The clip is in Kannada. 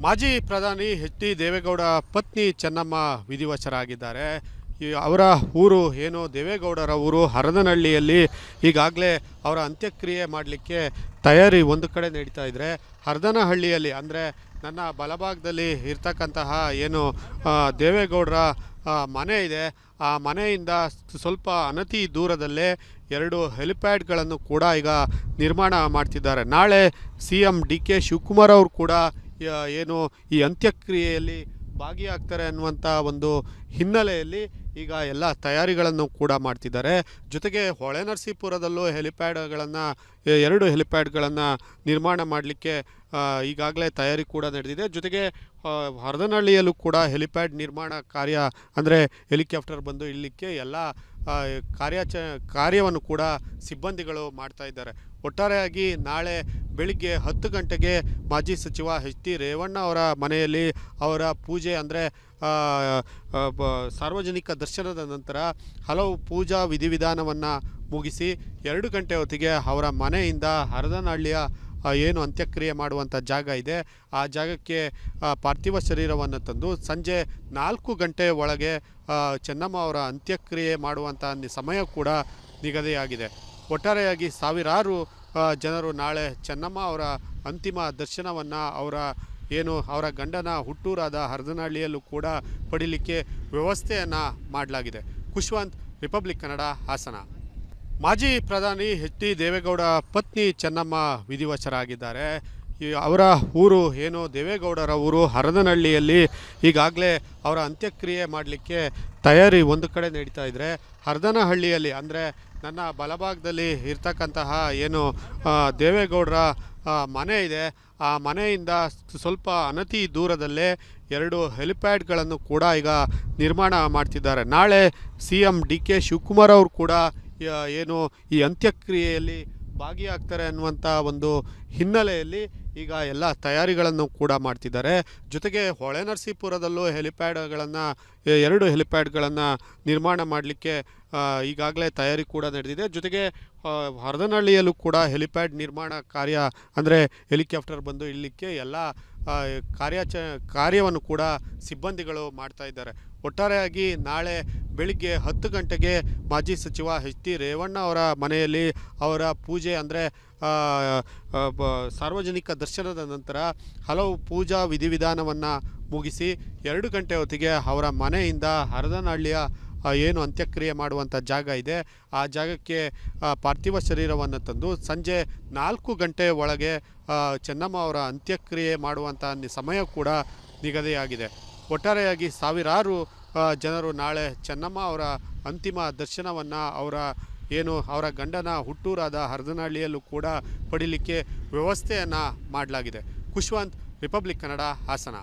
ಮಾಜಿ ಪ್ರಧಾನಿ ಎಚ್ ಡಿ ದೇವೇಗೌಡ ಪತ್ನಿ ಚೆನ್ನಮ್ಮ ವಿಧಿವಶರಾಗಿದ್ದಾರೆ. ಅವರ ಊರು ಏನು ದೇವೇಗೌಡರ ಊರು ಹರದನಹಳ್ಳಿಯಲ್ಲಿ ಈಗಾಗಲೇ ಅವರ ಅಂತ್ಯಕ್ರಿಯೆ ಮಾಡಲಿಕ್ಕೆ ತಯಾರಿ ಒಂದು ಕಡೆ ನಡೀತಾ ಇದ್ದರೆ, ಹರದನಹಳ್ಳಿಯಲ್ಲಿ ಅಂದರೆ ನನ್ನ ಬಲಭಾಗದಲ್ಲಿ ಇರ್ತಕ್ಕಂತಹ ಏನು ದೇವೇಗೌಡರ ಮನೆ ಇದೆ, ಆ ಮನೆಯಿಂದ ಸ್ವಲ್ಪ ಅನತಿ ದೂರದಲ್ಲೇ 2 ಹೆಲಿಪ್ಯಾಡ್ಗಳನ್ನು ಕೂಡ ಈಗ ನಿರ್ಮಾಣ ಮಾಡ್ತಿದ್ದಾರೆ. ನಾಳೆ CM DK ಶಿವಕುಮಾರ್ ಅವರು ಕೂಡ ಏನು ಈ ಅಂತ್ಯಕ್ರಿಯೆಯಲ್ಲಿ ಭಾಗಿಯಾಗ್ತಾರೆ ಅನ್ನುವಂಥ ಒಂದು ಹಿನ್ನೆಲೆಯಲ್ಲಿ ಈಗ ಎಲ್ಲ ತಯಾರಿಗಳನ್ನು ಕೂಡ ಮಾಡ್ತಿದ್ದಾರೆ. ಜೊತೆಗೆ ಹೊಳೆನರಸೀಪುರದಲ್ಲೂ ಹೆಲಿಪ್ಯಾಡ್ಗಳನ್ನು 2 ಹೆಲಿಪ್ಯಾಡ್ಗಳನ್ನು ನಿರ್ಮಾಣ ಮಾಡಲಿಕ್ಕೆ ಈಗಾಗಲೇ ತಯಾರಿ ಕೂಡ ನಡೆದಿದೆ. ಜೊತೆಗೆ ಹರದನಹಳ್ಳಿಯಲ್ಲೂ ಕೂಡ ಹೆಲಿಪ್ಯಾಡ್ ನಿರ್ಮಾಣ ಕಾರ್ಯ ಅಂದರೆ ಹೆಲಿಕಾಪ್ಟರ್ ಬಂದು ಇಳಲಿಕ್ಕೆ ಎಲ್ಲ ಕಾರ್ಯವನ್ನು ಕೂಡ ಸಿಬ್ಬಂದಿಗಳು ಮಾಡ್ತಾ ಇದ್ದಾರೆ. ಒಟ್ಟಾರೆಯಾಗಿ ನಾಳೆ ಬೆಳಿಗ್ಗೆ 10 ಗಂಟೆಗೆ ಮಾಜಿ ಸಚಿವ ಎಚ್ ಡಿ ರೇವಣ್ಣ ಅವರ ಮನೆಯಲ್ಲಿ ಅವರ ಪೂಜೆ ಅಂದರೆ ಸಾರ್ವಜನಿಕ ದರ್ಶನದ ನಂತರ ಹಲವು ಪೂಜಾ ವಿಧಿವಿಧಾನವನ್ನು ಮುಗಿಸಿ 2 ಗಂಟೆ ಹೊತ್ತಿಗೆ ಅವರ ಮನೆಯಿಂದ ಹರದನಹಳ್ಳಿಯ ಏನು ಅಂತ್ಯಕ್ರಿಯೆ ಮಾಡುವಂಥ ಜಾಗ ಇದೆ ಆ ಜಾಗಕ್ಕೆ ಪಾರ್ಥಿವ ಶರೀರವನ್ನು ತಂದು ಸಂಜೆ 4 ಗಂಟೆ ಒಳಗೆ ಚೆನ್ನಮ್ಮ ಅವರ ಅಂತ್ಯಕ್ರಿಯೆ ಮಾಡುವಂಥ ಸಮಯ ಕೂಡ ನಿಗದಿಯಾಗಿದೆ. ಒಟ್ಟಾರೆಯಾಗಿ ಸಾವಿರಾರು ಜನರು ನಾಳೆ ಚೆನ್ನಮ್ಮ ಅವರ ಅಂತಿಮ ದರ್ಶನವನ್ನು ಅವರ ಗಂಡನ ಹುಟ್ಟೂರಾದ ಹರದನಹಳ್ಳಿಯಲ್ಲೂ ಕೂಡ ಪಡೀಲಿಕ್ಕೆ ವ್ಯವಸ್ಥೆಯನ್ನು ಮಾಡಲಾಗಿದೆ. ಖುಷ್ವಂತ್, ರಿಪಬ್ಲಿಕ್ ಕನ್ನಡ, ಹಾಸನ. ಮಾಜಿ ಪ್ರಧಾನಿ ಎಚ್ ಡಿ ದೇವೇಗೌಡ ಪತ್ನಿ ಚೆನ್ನಮ್ಮ ವಿಧಿವಶರಾಗಿದ್ದಾರೆ. ಅವರ ಊರು ಏನು ದೇವೇಗೌಡರ ಊರು ಹರದನಹಳ್ಳಿಯಲ್ಲಿ ಈಗಾಗಲೇ ಅವರ ಅಂತ್ಯಕ್ರಿಯೆ ಮಾಡಲಿಕ್ಕೆ ತಯಾರಿ ಒಂದು ಕಡೆ ನಡೀತಾ ಇದ್ದರೆ, ಹರದನಹಳ್ಳಿಯಲ್ಲಿ ಅಂದರೆ ನನ್ನ ಬಲಭಾಗದಲ್ಲಿ ಇರ್ತಕ್ಕಂತಹ ಏನು ದೇವೇಗೌಡರ ಮನೆ ಇದೆ, ಆ ಮನೆಯಿಂದ ಸ್ವಲ್ಪ ಅನತಿ ದೂರದಲ್ಲೇ 2 ಹೆಲಿಪ್ಯಾಡ್ಗಳನ್ನು ಕೂಡ ಈಗ ನಿರ್ಮಾಣ ಮಾಡ್ತಿದ್ದಾರೆ. ನಾಳೆ CM DK ಶಿವಕುಮಾರ್ ಅವರು ಕೂಡ ಏನು ಈ ಅಂತ್ಯಕ್ರಿಯೆಯಲ್ಲಿ ಭಾಗಿಯಾಗ್ತಾರೆ ಅನ್ನುವಂಥ ಒಂದು ಹಿನ್ನೆಲೆಯಲ್ಲಿ ಈಗ ಎಲ್ಲ ತಯಾರಿಗಳನ್ನು ಕೂಡ ಮಾಡ್ತಿದ್ದಾರೆ. ಜೊತೆಗೆ ಹೊಳೆನರಸೀಪುರದಲ್ಲೂ ಹೆಲಿಪ್ಯಾಡ್ಗಳನ್ನು 2 ಹೆಲಿಪ್ಯಾಡ್ಗಳನ್ನು ನಿರ್ಮಾಣ ಮಾಡಲಿಕ್ಕೆ ಈಗಾಗಲೇ ತಯಾರಿ ಕೂಡ ನಡೆದಿದೆ. ಜೊತೆಗೆ ಹರದನಹಳ್ಳಿಯಲ್ಲೂ ಕೂಡ ಹೆಲಿಪ್ಯಾಡ್ ನಿರ್ಮಾಣ ಕಾರ್ಯ ಅಂದರೆ ಹೆಲಿಕಾಪ್ಟರ್ ಬಂದು ಇಳಲಿಕ್ಕೆ ಎಲ್ಲ ಕಾರ್ಯವನ್ನು ಕೂಡ ಸಿಬ್ಬಂದಿಗಳು ಮಾಡ್ತಾ ಇದ್ದಾರೆ. ಒಟ್ಟಾರೆಯಾಗಿ ನಾಳೆ ಬೆಳಿಗ್ಗೆ 10 ಗಂಟೆಗೆ ಮಾಜಿ ಸಚಿವ ಎಚ್ ಡಿ ರೇವಣ್ಣ ಅವರ ಮನೆಯಲ್ಲಿ ಅವರ ಪೂಜೆ ಅಂದರೆ ಸಾರ್ವಜನಿಕ ದರ್ಶನದ ನಂತರ ಹಲವು ಪೂಜಾ ವಿಧಿವಿಧಾನವನ್ನು ಮುಗಿಸಿ 2 ಗಂಟೆ ಹೊತ್ತಿಗೆ ಅವರ ಮನೆಯಿಂದ ಹರದನಹಳ್ಳಿಯ ಏನು ಅಂತ್ಯಕ್ರಿಯೆ ಮಾಡುವಂಥ ಜಾಗ ಇದೆ ಆ ಜಾಗಕ್ಕೆ ಪಾರ್ಥಿವ ಶರೀರವನ್ನು ತಂದು ಸಂಜೆ 4 ಗಂಟೆ ಒಳಗೆ ಚೆನ್ನಮ್ಮ ಅವರ ಅಂತ್ಯಕ್ರಿಯೆ ಮಾಡುವಂಥ ಸಮಯ ಕೂಡ ನಿಗದಿಯಾಗಿದೆ. ಒಟ್ಟಾರೆಯಾಗಿ ಸಾವಿರಾರು ಜನರು ನಾಳೆ ಚೆನ್ನಮ್ಮ ಅವರ ಅಂತಿಮ ದರ್ಶನವನ್ನು ಅವರ ಗಂಡನ ಹುಟ್ಟೂರಾದ ಹರದನಹಳ್ಳಿಯಲ್ಲೂ ಕೂಡ ಪಡೀಲಿಕ್ಕೆ ವ್ಯವಸ್ಥೆಯನ್ನು ಮಾಡಲಾಗಿದೆ. ಖುಷ್ವಂತ್, ರಿಪಬ್ಲಿಕ್ ಕನ್ನಡ, ಹಾಸನ.